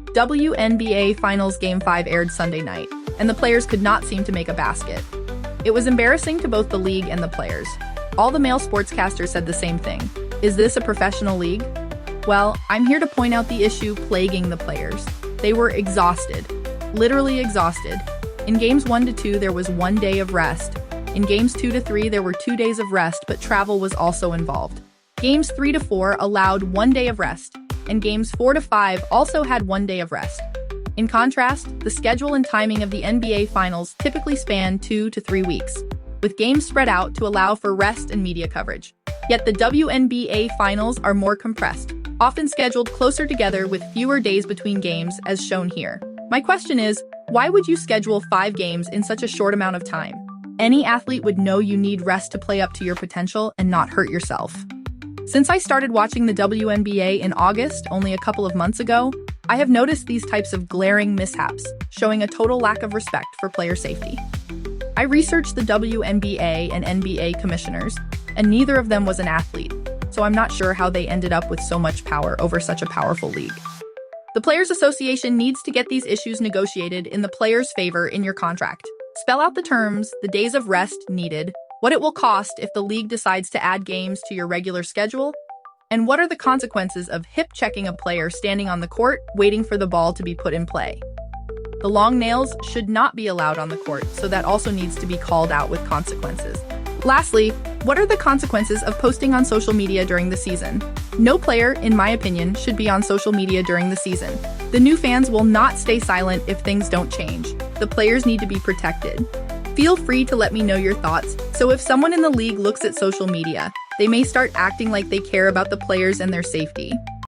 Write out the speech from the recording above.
WNBA Finals Game 5 aired Sunday night, and the players could not seem to make a basket. It was embarrassing to both the league and the players. All the male sportscasters said the same thing. Is this a professional league? Well, I'm here to point out the issue plaguing the players. They were exhausted. Literally exhausted. In games 1 to 2, there was 1 day of rest. In games 2 to 3, there were 2 days of rest, but travel was also involved. Games 3 to 4 allowed 1 day of rest, and games 4 to 5 also had 1 day of rest. In contrast, the schedule and timing of the NBA Finals typically span 2 to 3 weeks, with games spread out to allow for rest and media coverage. Yet the WNBA Finals are more compressed, often scheduled closer together with fewer days between games, as shown here. My question is, why would you schedule 5 games in such a short amount of time? Any athlete would know you need rest to play up to your potential and not hurt yourself. Since I started watching the WNBA in August, only a couple of months ago, I have noticed these types of glaring mishaps, showing a total lack of respect for player safety. I researched the WNBA and NBA commissioners, and neither of them was an athlete, so I'm not sure how they ended up with so much power over such a powerful league. The Players Association needs to get these issues negotiated in the players' favor in your contract. Spell out the terms, the days of rest needed, what it will cost if the league decides to add games to your regular schedule, and what are the consequences of hip-checking a player standing on the court waiting for the ball to be put in play. The long nails should not be allowed on the court, so that also needs to be called out with consequences. Lastly, what are the consequences of posting on social media during the season? No player, in my opinion, should be on social media during the season. The new fans will not stay silent if things don't change. The players need to be protected. Feel free to let me know your thoughts. So if someone in the league looks at social media, they may start acting like they care about the players and their safety.